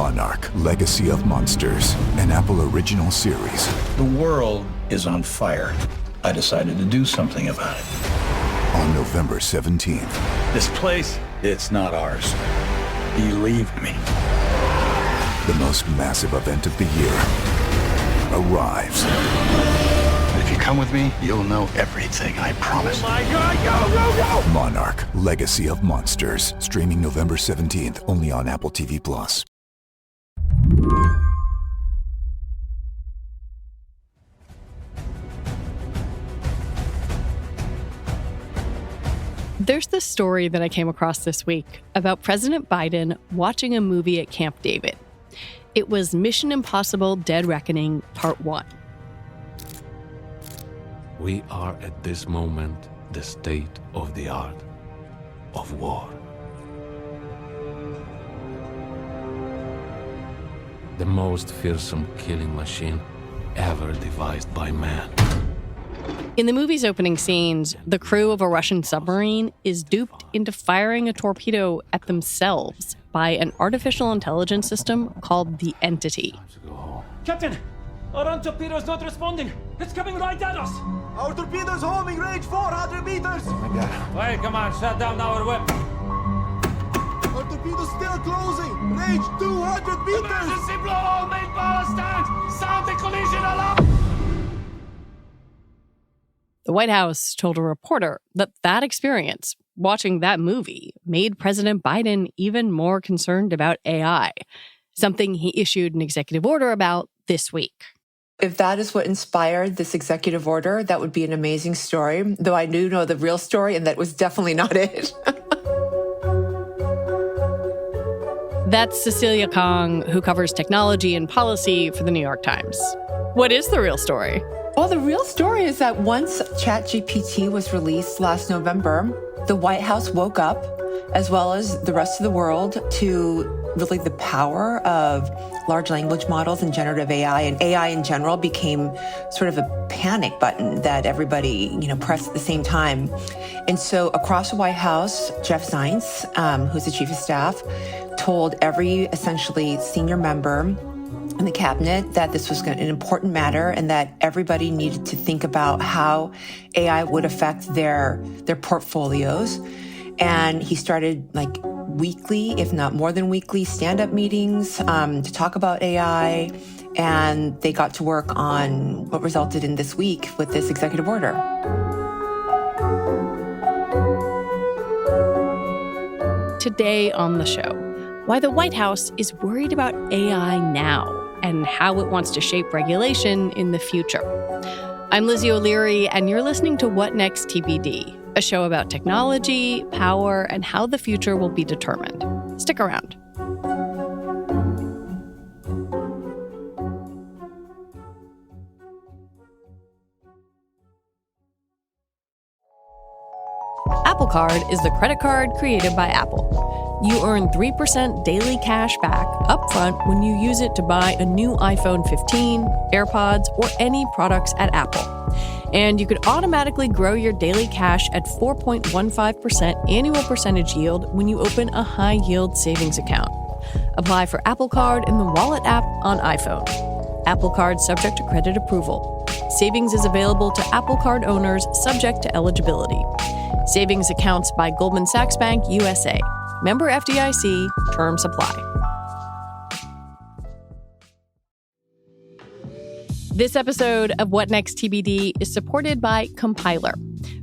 Monarch: Legacy of Monsters, an Apple original series. The world is on fire. I decided to do something about it. On November 17th. This place, it's not ours. Believe me. The most massive event of the year arrives. If you come with me, you'll know everything, I promise. Oh my God, go! Monarch: Legacy of Monsters. Streaming November 17th, only on Apple TV Plus. There's this story that I came across this week about President Biden watching a movie at Camp David. It was Mission Impossible: Dead Reckoning Part 1. We are at this moment the state of the art of war. The most fearsome killing machine ever devised by man. In the movie's opening scenes, the crew of a Russian submarine is duped into firing a torpedo at themselves by an artificial intelligence system called the Entity. Captain, our own torpedo's not responding. It's coming right at us. Our torpedo's homing, range 400 meters. Oh my God. Wait, come on, shut down our whip. Our torpedo's still closing, range 200 meters. Emergency blow all main power stand. Sound the collision alarm. The White House told a reporter that experience, watching that movie, made President Biden even more concerned about AI, something he issued an executive order about this week. If that is what inspired this executive order, that would be an amazing story, though I do know the real story, and that was definitely not it. That's Cecilia Kang, who covers technology and policy for the New York Times. What is the real story? Well, the real story is that once ChatGPT was released last November, the White House woke up, as well as the rest of the world, to really the power of large language models and generative AI. And AI in general became sort of a panic button that everybody, pressed at the same time. And so across the White House, Jeff Zients, who's the chief of staff, told every essentially senior member in the cabinet that this was an important matter and that everybody needed to think about how AI would affect their portfolios. And he started weekly, if not more than weekly, stand-up meetings to talk about AI. And they got to work on what resulted in this week with this executive order. Today on the show, why the White House is worried about AI now and how it wants to shape regulation in the future. I'm Lizzie O'Leary, and you're listening to What Next TBD, a show about technology, power, and how the future will be determined. Stick around. Apple Card is the credit card created by Apple. You earn 3% daily cash back upfront when you use it to buy a new iPhone 15, AirPods, or any products at Apple. And you could automatically grow your daily cash at 4.15% annual percentage yield when you open a high-yield savings account. Apply for Apple Card in the Wallet app on iPhone. Apple Card subject to credit approval. Savings is available to Apple Card owners subject to eligibility. Savings accounts by Goldman Sachs Bank USA. Member FDIC, terms apply. This episode of What Next TBD is supported by Compiler,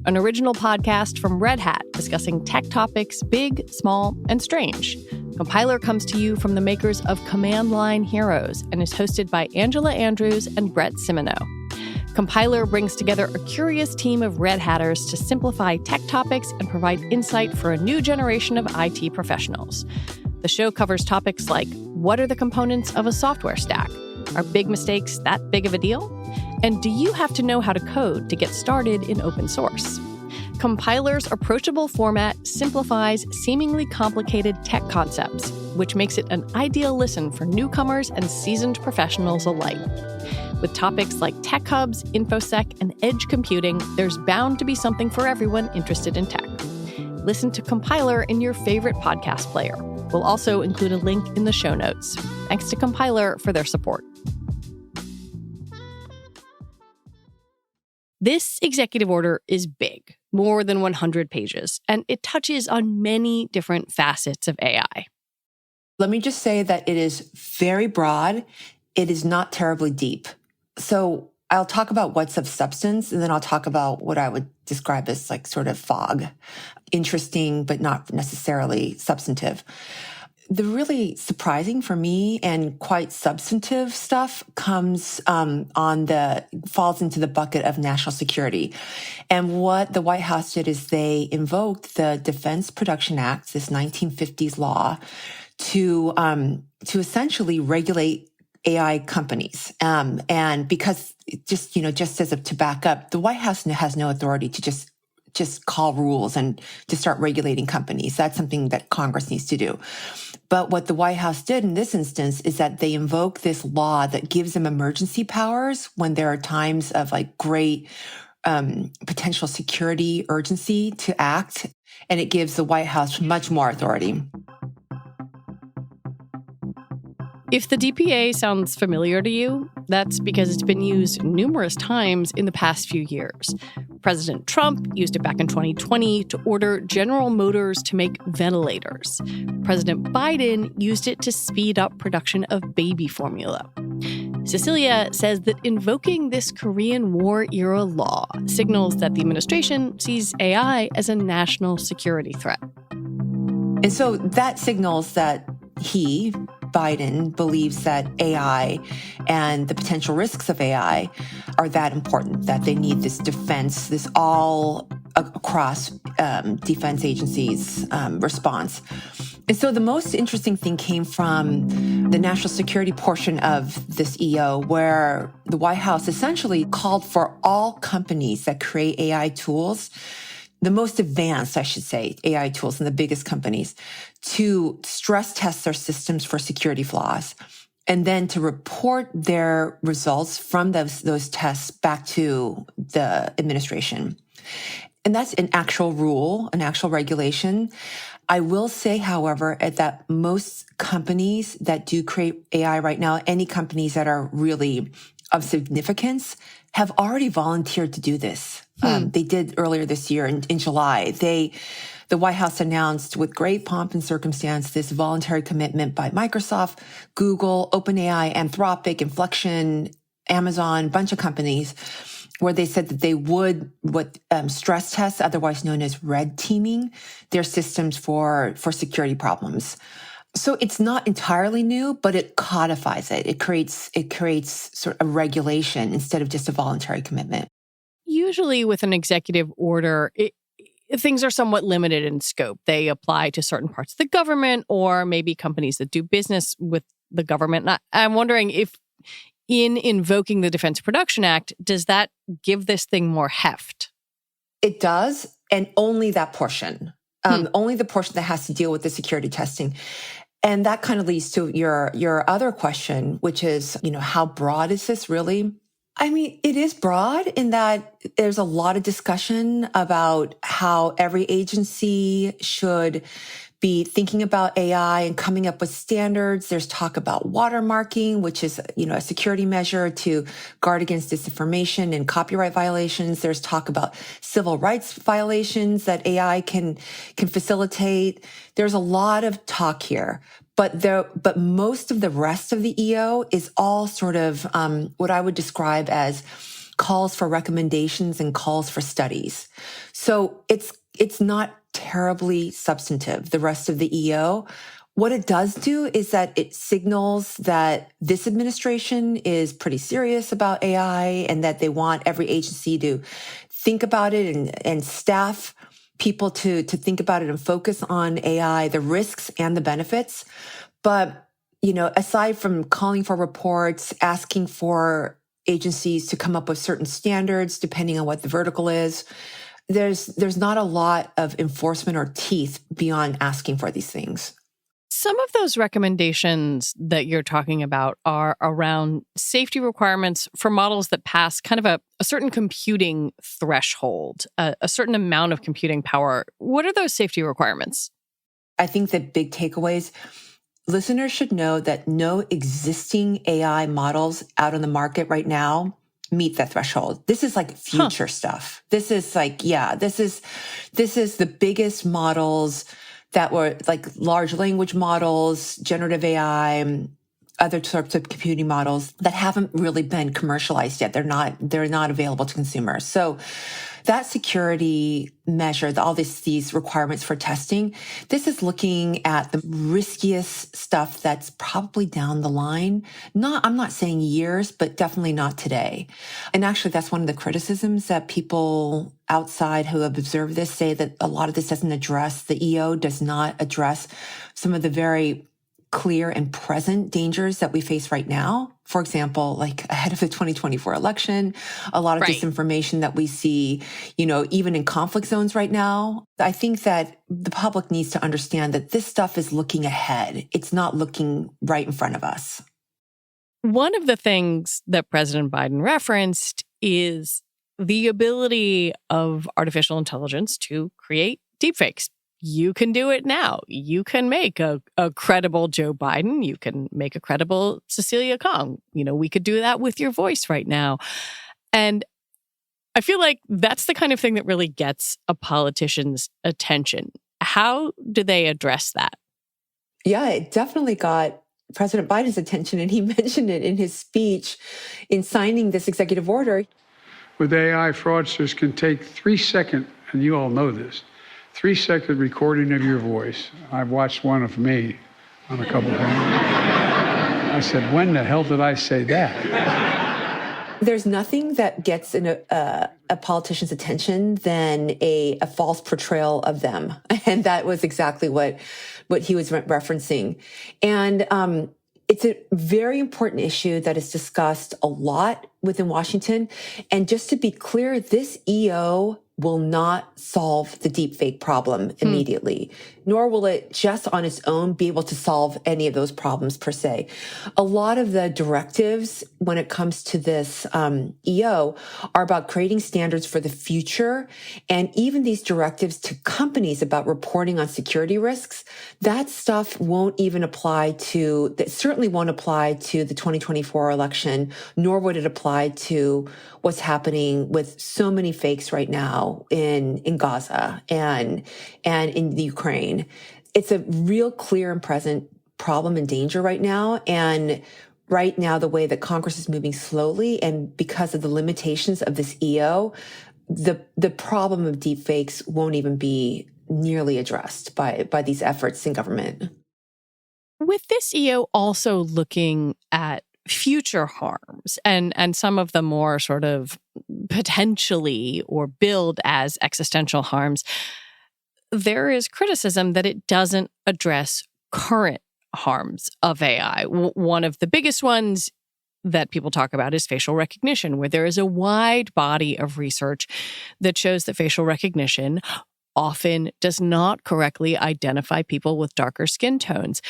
an original podcast from Red Hat discussing tech topics big, small, and strange. Compiler comes to you from the makers of Command Line Heroes and is hosted by Angela Andrews and Brett Simoneau. Compiler brings together a curious team of Red Hatters to simplify tech topics and provide insight for a new generation of IT professionals. The show covers topics like, what are the components of a software stack? Are big mistakes that big of a deal? And do you have to know how to code to get started in open source? Compiler's approachable format simplifies seemingly complicated tech concepts, which makes it an ideal listen for newcomers and seasoned professionals alike. With topics like tech hubs, InfoSec, and edge computing, there's bound to be something for everyone interested in tech. Listen to Compiler in your favorite podcast player We'll also include a link in the show notes. Thanks to Compiler for their support. This executive order is big, more than 100 pages, and it touches on many different facets of AI. Let me just say that it is very broad. It is not terribly deep. So I'll talk about what's of substance, and then I'll talk about what I would describe as like sort of fog. Interesting, but not necessarily substantive. The really surprising for me and quite substantive stuff falls into the bucket of national security. And what the White House did is they invoked the Defense Production Act, this 1950s law, to essentially regulate AI companies. And because just as to back up, the White House has no authority to just call rules and to start regulating companies. That's something that Congress needs to do. But what the White House did in this instance is that they invoke this law that gives them emergency powers when there are times of like great potential security urgency to act. And it gives the White House much more authority. If the DPA sounds familiar to you, that's because it's been used numerous times in the past few years. President Trump used it back in 2020 to order General Motors to make ventilators. President Biden used it to speed up production of baby formula. Cecilia says that invoking this Korean War-era law signals that the administration sees AI as a national security threat. And so that signals that Biden believes that AI and the potential risks of AI are that important, that they need this defense, this all across defense agencies response. And so the most interesting thing came from the national security portion of this EO, where the White House essentially called for all companies that create AI tools, the most advanced, I should say, AI tools and the biggest companies, to stress test their systems for security flaws, and then to report their results from those tests back to the administration. And that's an actual rule, an actual regulation. I will say, however, that most companies that do create AI right now, any companies that are really of significance, have already volunteered to do this. They did earlier this year in July. The White House announced with great pomp and circumstance this voluntary commitment by Microsoft, Google, OpenAI, Anthropic, Inflection, Amazon, a bunch of companies, where they said that they would stress tests, otherwise known as red teaming, their systems for security problems. So it's not entirely new, but it codifies it. It creates sort of a regulation instead of just a voluntary commitment. Usually with an executive order, things are somewhat limited in scope. They apply to certain parts of the government or maybe companies that do business with the government. And I'm wondering if in invoking the Defense Production Act, does that give this thing more heft? It does, and only that portion. Only the portion that has to deal with the security testing. And that kind of leads to your other question, which is, how broad is this really? I mean, it is broad in that there's a lot of discussion about how every agency should be thinking about AI and coming up with standards. There's talk about watermarking, which is, a security measure to guard against disinformation and copyright violations. There's talk about civil rights violations that AI can facilitate. There's a lot of talk here. But most of the rest of the EO is all sort of what I would describe as calls for recommendations and calls for studies. So it's not terribly substantive, the rest of the EO. What it does do is that it signals that this administration is pretty serious about AI and that they want every agency to think about it and staff people to think about it and focus on AI, the risks and the benefits. But, aside from calling for reports, asking for agencies to come up with certain standards, depending on what the vertical is, there's not a lot of enforcement or teeth beyond asking for these things. Some of those recommendations that you're talking about are around safety requirements for models that pass kind of a certain computing threshold, a certain amount of computing power. What are those safety requirements? I think the big takeaways, listeners should know that no existing AI models out on the market right now meet that threshold. This is like future stuff. This is like, this is the biggest models that were like large language models, generative AI, other sorts of computing models that haven't really been commercialized yet. They're not available to consumers. So that security measure, all these requirements for testing, this is looking at the riskiest stuff that's probably down the line. I'm not saying years, but definitely not today. And actually, that's one of the criticisms that people outside who have observed this say, that a lot of this doesn't address, the EO does not address some of the very clear and present dangers that we face right now. For example, like ahead of the 2024 election, a lot of disinformation that we see, even in conflict zones right now. I think that the public needs to understand that this stuff is looking ahead. It's not looking right in front of us. One of the things that President Biden referenced is the ability of artificial intelligence to create deepfakes. You can do it now. You can make a credible Joe Biden. You can make a credible Cecilia Kang. We could do that with your voice right now. And I feel like that's the kind of thing that really gets a politician's attention. How do they address that? Yeah, it definitely got President Biden's attention, and he mentioned it in his speech in signing this executive order. With AI, fraudsters can take 3-second, and you all know this, 3-second recording of your voice. I've watched one of me on a couple of them. I said, when the hell did I say that? There's nothing that gets a politician's attention than a false portrayal of them. And that was exactly what he was referencing. And it's a very important issue that is discussed a lot within Washington. And just to be clear, this EO will not solve the deepfake problem immediately, nor will it just on its own be able to solve any of those problems per se. A lot of the directives when it comes to this EO are about creating standards for the future, and even these directives to companies about reporting on security risks, that stuff won't even apply to, that certainly won't apply to the 2024 election, nor would it apply to what's happening with so many fakes right now in Gaza and in the Ukraine. It's a real clear and present problem and danger right now. And right now, the way that Congress is moving slowly, and because of the limitations of this EO, the problem of deepfakes won't even be nearly addressed by these efforts in government. With this EO also looking at future harms and some of the more sort of potentially or billed as existential harms, there is criticism that it doesn't address current harms of AI. One of the biggest ones that people talk about is facial recognition, where there is a wide body of research that shows that facial recognition often does not correctly identify people with darker skin tones.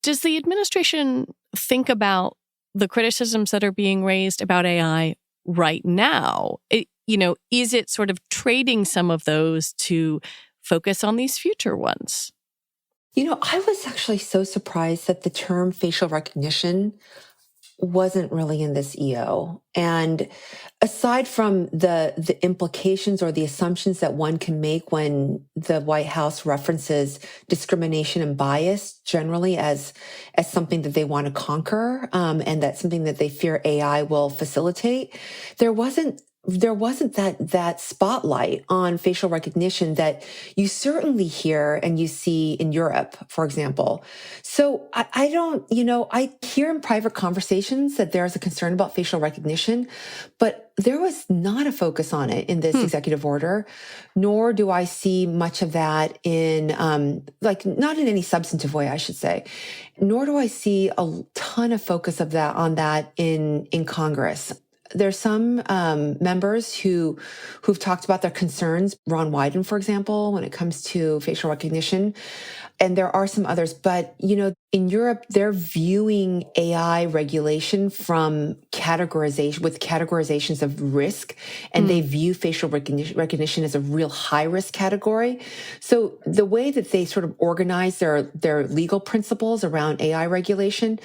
Does the administration think about the criticisms that are being raised about AI right now? Is it sort of trading some of those to focus on these future ones? I was actually so surprised that the term facial recognition wasn't really in this EO. And aside from the implications or the assumptions that one can make when the White House references discrimination and bias generally as something that they want to conquer, and that's something that they fear AI will facilitate, there wasn't that spotlight on facial recognition that you certainly hear and you see in Europe, for example. So I hear in private conversations that there's a concern about facial recognition, but there was not a focus on it in this executive order, nor do I see much of that in, not in any substantive way, I should say, nor do I see a ton of focus on that in Congress. There's some members who've talked about their concerns. Ron Wyden, for example, when it comes to facial recognition. And there are some others, but in Europe, they're viewing AI regulation from categorizations of risk, and they view facial recognition as a real high risk category. So the way that they sort of organize their legal principles around AI regulation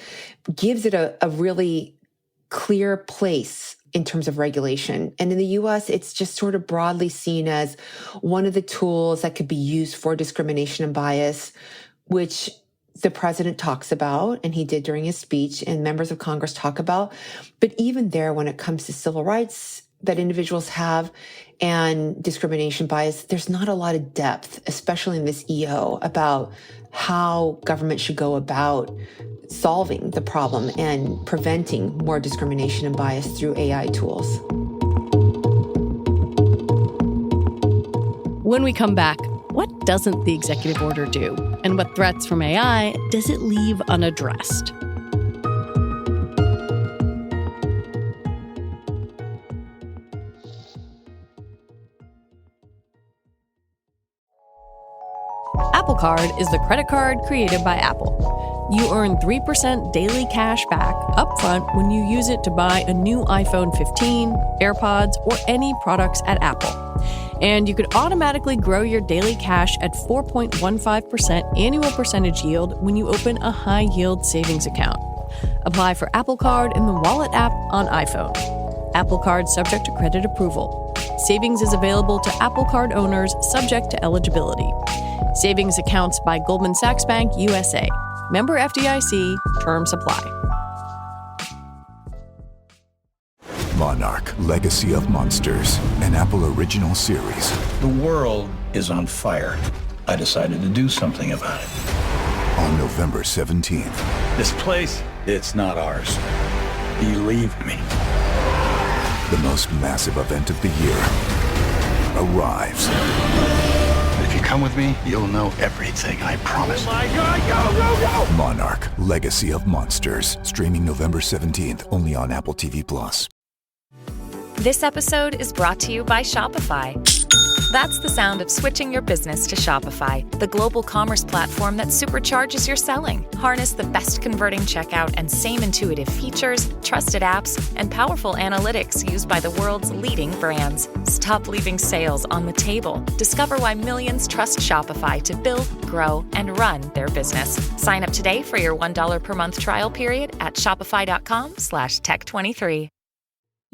gives it a really clear place in terms of regulation. And in the US, it's just sort of broadly seen as one of the tools that could be used for discrimination and bias, which the president talks about, and he did during his speech, and members of Congress talk about. But even there, when it comes to civil rights that individuals have and discrimination bias, there's not a lot of depth, especially in this EO, about how government should go about solving the problem and preventing more discrimination and bias through AI tools. When we come back, what doesn't the executive order do? And what threats from AI does it leave unaddressed? Apple Card is the credit card created by Apple. You earn 3% daily cash back upfront when you use it to buy a new iPhone 15, AirPods, or any products at Apple. And you could automatically grow your daily cash at 4.15% annual percentage yield when you open a high-yield savings account. Apply for Apple Card in the Wallet app on iPhone. Apple Card subject to credit approval. Savings is available to Apple Card owners subject to eligibility. Savings accounts by Goldman Sachs Bank USA. Member FDIC. Terms apply. Monarch, Legacy of Monsters, an Apple original series. The world is on fire. I decided to do something about it. On November 17th. This place, it's not ours. Believe me. The most massive event of the year arrives. If you come with me, you'll know everything, I promise. My God, go! Monarch, Legacy of Monsters. Streaming November 17th, only on Apple TV+. This episode is brought to you by Shopify. That's the sound of switching your business to Shopify, the global commerce platform that supercharges your selling. Harness the best converting checkout and same intuitive features, trusted apps, and powerful analytics used by the world's leading brands. Stop leaving sales on the table. Discover why millions trust Shopify to build, grow, and run their business. Sign up today for your $1 per month trial period at shopify.com/tech23.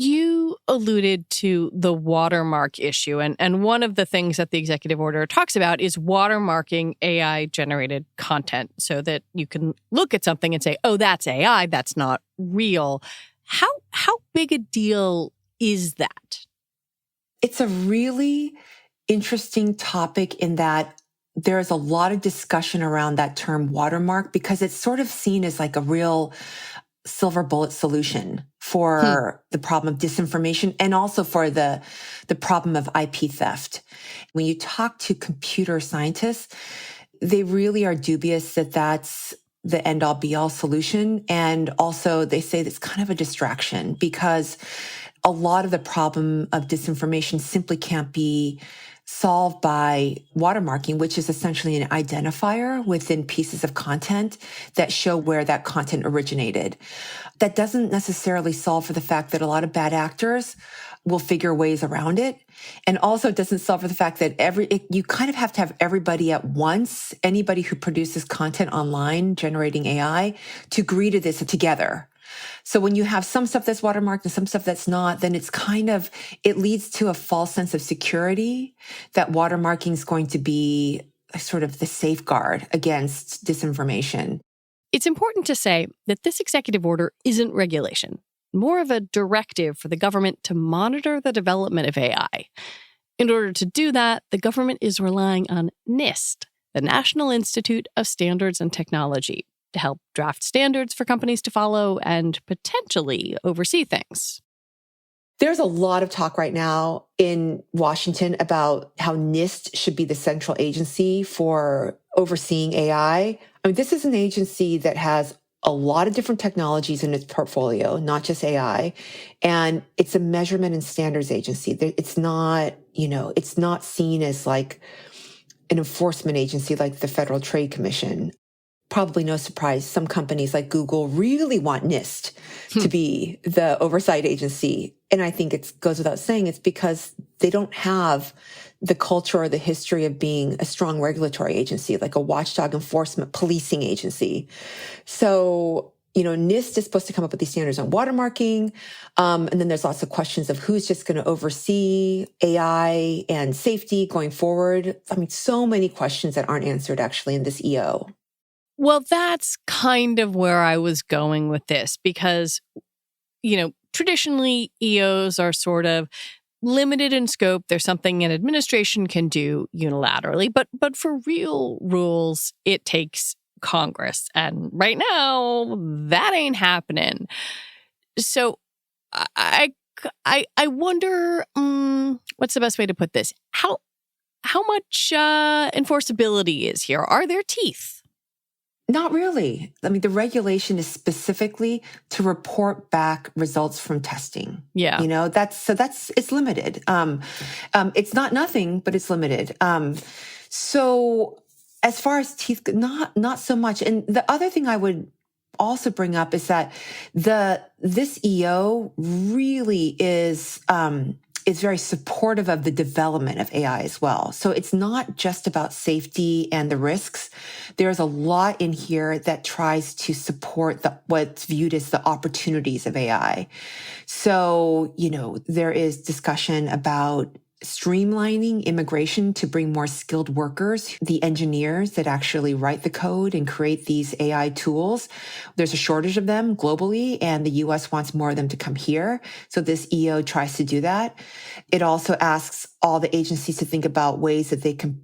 You alluded to the watermark issue, and one of the things that the executive order talks about is watermarking AI-generated content so that you can look at something and say, oh, that's AI, that's not real. How big a deal is that? It's a really interesting topic in that there's a lot of discussion around that term watermark because it's sort of seen as like a real silver bullet solution for the problem of disinformation and also for the problem of IP theft. When you talk to computer scientists, they really are dubious that that's the end-all be-all solution. And also they say it's kind of a distraction because a lot of the problem of disinformation simply can't be solved by watermarking, which is essentially an identifier within pieces of content that show where that content originated. That doesn't necessarily solve for the fact that a lot of bad actors will figure ways around it. And also it doesn't solve for the fact that you kind of have to have everybody at once, anybody who produces content online generating AI, to agree to this together. So when you have some stuff that's watermarked and some stuff that's not, then it leads to a false sense of security that watermarking is going to be sort of the safeguard against disinformation. It's important to say that this executive order isn't regulation, more of a directive for the government to monitor the development of AI. In order to do that, the government is relying on NIST, the National Institute of Standards and Technology, to help draft standards for companies to follow and potentially oversee things. There's a lot of talk right now in Washington about how NIST should be the central agency for overseeing AI. I mean, this is an agency that has a lot of different technologies in its portfolio, not just AI. And it's a measurement and standards agency. It's not, it's not seen as like an enforcement agency like the Federal Trade Commission. Probably no surprise, some companies like Google really want NIST to be the oversight agency. And I think it goes without saying, it's because they don't have the culture or the history of being a strong regulatory agency, like a watchdog enforcement policing agency. So, NIST is supposed to come up with these standards on watermarking. And then there's lots of questions of who's just going to oversee AI and safety going forward. I mean, so many questions that aren't answered actually in this EO. Well, that's kind of where I was going with this because, traditionally EOs are sort of limited in scope. There's something an administration can do unilaterally, but for real rules, it takes Congress. And right now, that ain't happening. So I wonder, what's the best way to put this? How much enforceability is here? Are there teeth? Not really. I mean, the regulation is specifically to report back results from testing. Yeah. It's limited. It's not nothing, but it's limited. So as far as teeth, not so much. And the other thing I would also bring up is that this EO really is very supportive of the development of AI as well. So it's not just about safety and the risks. There's a lot in here that tries to support what's viewed as the opportunities of AI. So, there is discussion about streamlining immigration to bring more skilled workers, the engineers that actually write the code and create these AI tools. There's a shortage of them globally, and the US wants more of them to come here. So this EO tries to do that. It also asks all the agencies to think about ways that they can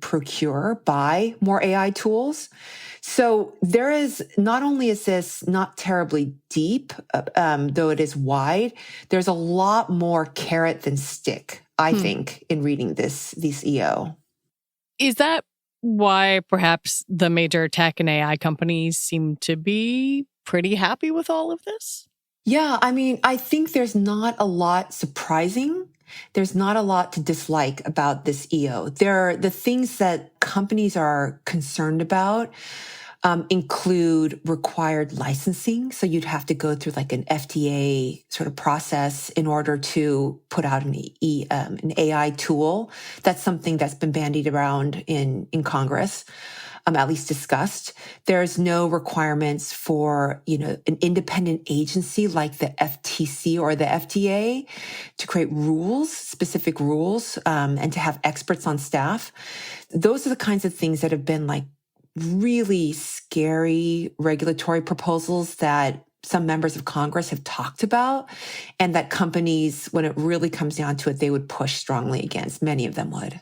buy more AI tools. So there is, not only is this not terribly deep, though it is wide, there's a lot more carrot than stick, I think, in reading this EO. Is that why perhaps the major tech and AI companies seem to be pretty happy with all of this? Yeah, I mean, I think there's not a lot surprising. There's not a lot to dislike about this EO. The things that companies are concerned about include required licensing. So you'd have to go through like an FDA sort of process in order to put out an AI tool. That's something that's been bandied around in Congress, at least discussed. There's no requirements for, an independent agency like the FTC or the FDA to create specific rules, and to have experts on staff. Those are the kinds of things that have been like really scary regulatory proposals that some members of Congress have talked about, and that companies, when it really comes down to it, they would push strongly against. Many of them would.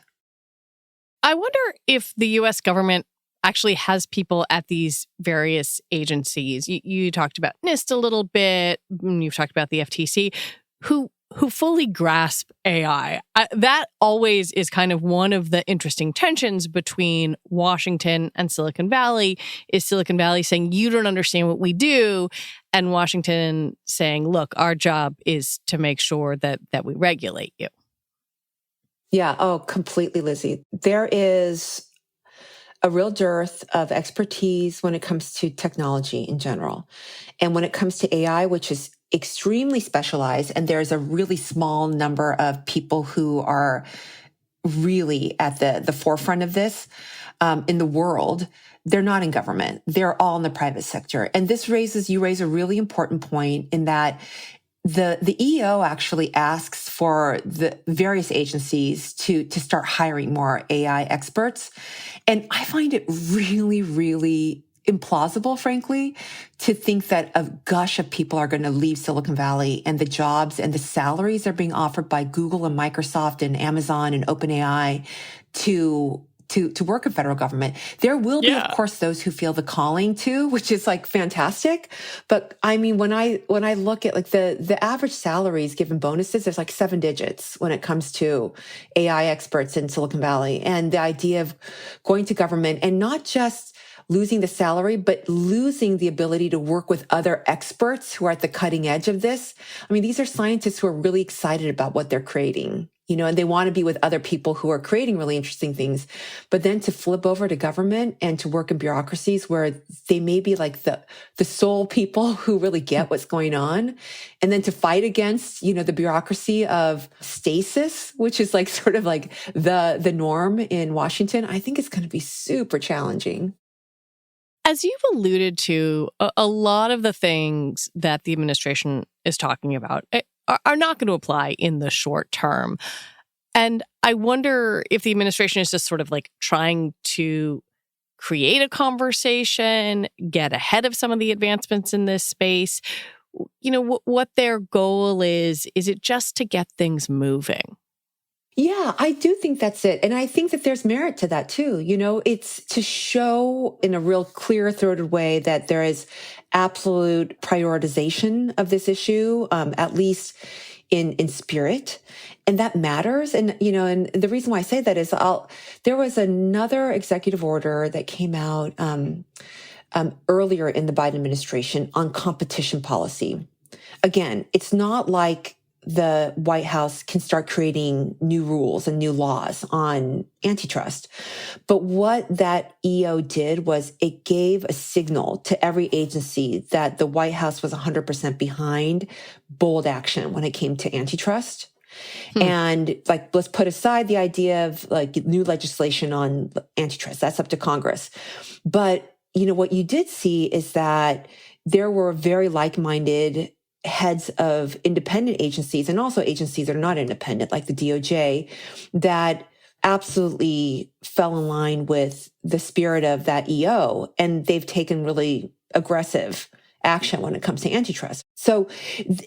I wonder if the U.S. government actually has people at these various agencies. You talked about NIST a little bit. You've talked about the FTC, who fully grasp AI. That always is kind of one of the interesting tensions between Washington and Silicon Valley, is Silicon Valley saying, you don't understand what we do, and Washington saying, look, our job is to make sure that we regulate you. Yeah, completely, Lizzie. There is a real dearth of expertise when it comes to technology in general. And when it comes to AI, which is extremely specialized, and there's a really small number of people who are really at the forefront of this in the world, they're not in government. They're all in the private sector. And you raise a really important point in that the EO actually asks for the various agencies to start hiring more AI experts. And I find it really, really implausible, frankly, to think that a gush of people are going to leave Silicon Valley, and the jobs and the salaries are being offered by Google and Microsoft and Amazon and OpenAI to work in federal government. There will be, of course, those who feel the calling to, which is like fantastic. But I mean, when I look at like the average salaries given bonuses, there's like 7 digits when it comes to AI experts in Silicon Valley. And the idea of going to government, and not just losing the salary, but losing the ability to work with other experts who are at the cutting edge of this. I mean, these are scientists who are really excited about what they're creating, and they want to be with other people who are creating really interesting things. But then to flip over to government and to work in bureaucracies where they may be like the sole people who really get what's going on. And then to fight against, the bureaucracy of stasis, which is like sort of like the norm in Washington, I think it's going to be super challenging. As you've alluded to, a lot of the things that the administration is talking about are not going to apply in the short term. And I wonder if the administration is just sort of like trying to create a conversation, get ahead of some of the advancements in this space. What their goal is it just to get things moving? Yeah, I do think that's it. And I think that there's merit to that too. It's to show in a real clear-throated way that there is absolute prioritization of this issue, at least in spirit. And that matters. And, and the reason why I say that is there was another executive order that came out earlier in the Biden administration on competition policy. Again, it's not like the White House can start creating new rules and new laws on antitrust. But what that EO did was it gave a signal to every agency that the White House was 100% behind bold action when it came to antitrust. And let's put aside the idea of new legislation on antitrust. That's up to Congress. But, what you did see is that there were very like-minded heads of independent agencies and also agencies that are not independent, like the DOJ, that absolutely fell in line with the spirit of that EO. And they've taken really aggressive action when it comes to antitrust. So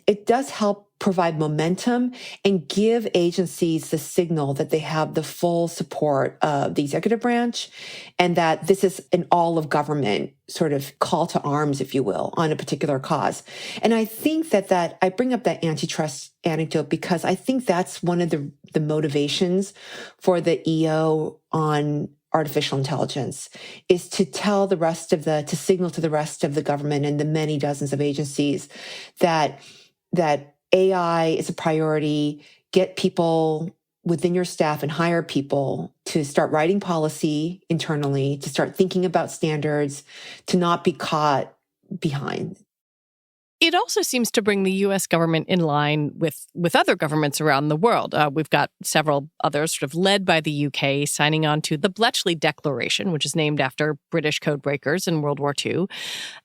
it does help provide momentum and give agencies the signal that they have the full support of the executive branch and that this is an all of government sort of call to arms, if you will, on a particular cause. And I think that I bring up that antitrust anecdote because I think that's one of the motivations for the EO on artificial intelligence is to tell to signal to the rest of the government and the many dozens of agencies that AI is a priority, get people within your staff and hire people to start writing policy internally, to start thinking about standards, to not be caught behind. It also seems to bring the U.S. government in line with other governments around the world. We've got several others sort of led by the U.K. signing on to the Bletchley Declaration, which is named after British code breakers in World War II.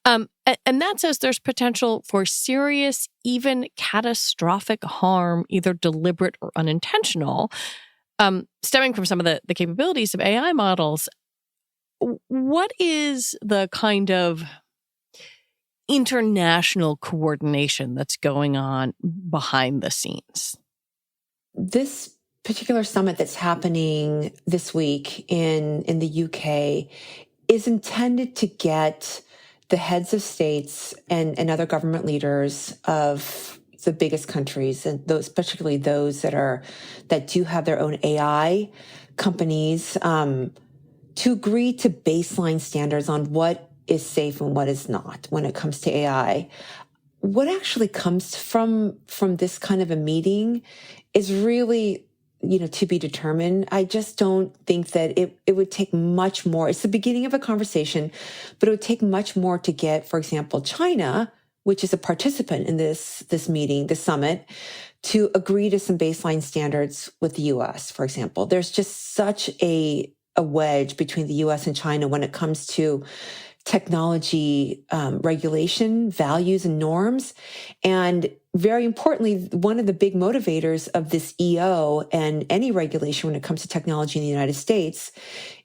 And that says there's potential for serious, even catastrophic harm, either deliberate or unintentional, stemming from some of the capabilities of AI models. What is the kind of international coordination that's going on behind the scenes? This particular summit that's happening this week in the UK is intended to get the heads of states and other government leaders of the biggest countries, and those, particularly those that do have their own AI companies, to agree to baseline standards on what is safe and what is not when it comes to AI. What actually comes from this kind of a meeting is really, to be determined. I just don't think that it would take much more. It's the beginning of a conversation, but it would take much more to get, for example, China, which is a participant in this meeting, this summit, to agree to some baseline standards with the U.S., for example. There's just such a wedge between the U.S. and China when it comes to technology regulation, values, and norms. And very importantly, one of the big motivators of this EO and any regulation when it comes to technology in the United States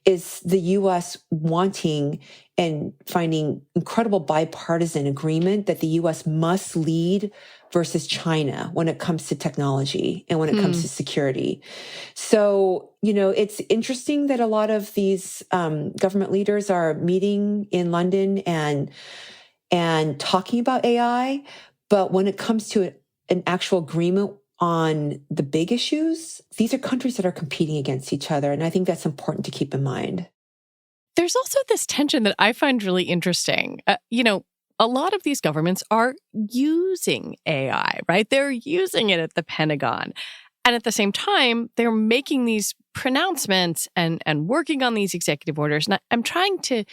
is the U.S. wanting and finding incredible bipartisan agreement that the U.S. must lead versus China when it comes to technology and when it comes to security. So, it's interesting that a lot of these government leaders are meeting in London and talking about AI. But when it comes to an actual agreement on the big issues, these are countries that are competing against each other. And I think that's important to keep in mind. There's also this tension that I find really interesting. A lot of these governments are using AI, right? They're using it at the Pentagon. And at the same time, they're making these pronouncements and working on these executive orders. And I'm trying to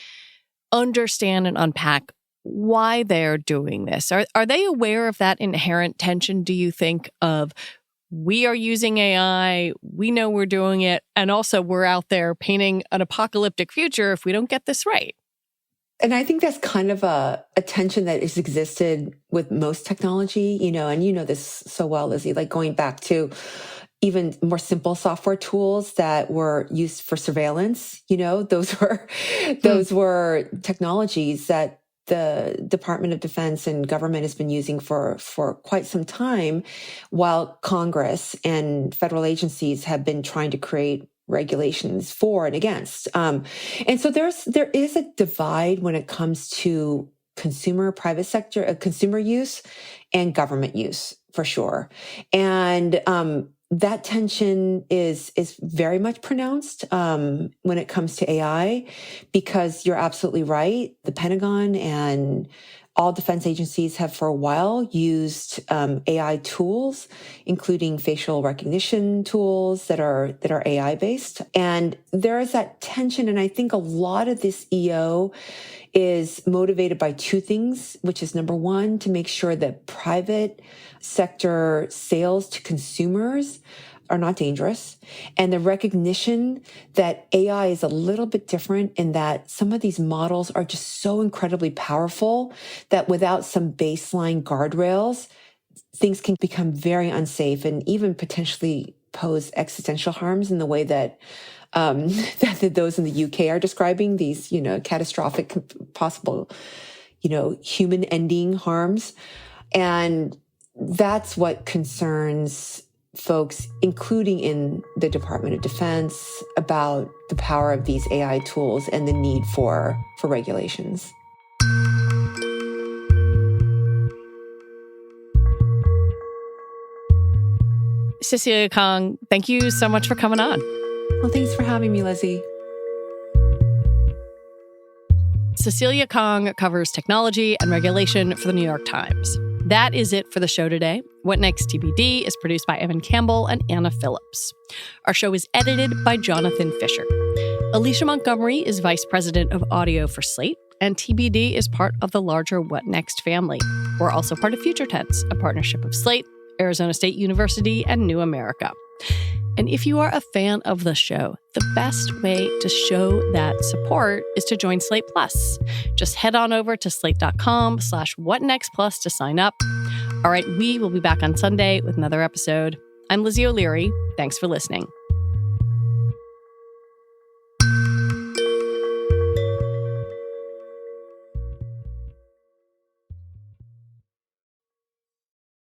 understand and unpack why they're doing this. Are they aware of that inherent tension, do you think, of we are using AI, we know we're doing it, and also we're out there painting an apocalyptic future if we don't get this right? And I think that's kind of a tension that has existed with most technology, and you know this so well, Lizzie, like going back to even more simple software tools that were used for surveillance, those were technologies that the Department of Defense and government has been using for quite some time, while Congress and federal agencies have been trying to create regulations for and against. And so there is a divide when it comes to private sector, consumer use and government use, for sure. And that tension is very much pronounced when it comes to AI, because you're absolutely right. The Pentagon and all defense agencies have for a while used AI tools, including facial recognition tools that are AI based. And there is that tension. And I think a lot of this EO is motivated by two things, which is number one, to make sure that private sector sales to consumers are not dangerous. And the recognition that AI is a little bit different in that some of these models are just so incredibly powerful that without some baseline guardrails, things can become very unsafe and even potentially pose existential harms in the way that that those in the UK are describing, these, catastrophic possible, human ending harms. And that's what concerns folks, including in the Department of Defense, about the power of these AI tools and the need for regulations. Cecilia Kang, thank you so much for coming on. Well, thanks for having me, Lizzie. Cecilia Kang covers technology and regulation for the New York Times. That is it for the show today. What Next TBD is produced by Evan Campbell and Anna Phillips. Our show is edited by Jonathan Fisher. Alicia Montgomery is vice president of audio for Slate, and TBD is part of the larger What Next family. We're also part of Future Tense, a partnership of Slate, Arizona State University, and New America. And if you are a fan of the show, the best way to show that support is to join Slate Plus. Just head on over to slate.com/whatnextplus to sign up. All right, we will be back on Sunday with another episode. I'm Lizzie O'Leary. Thanks for listening.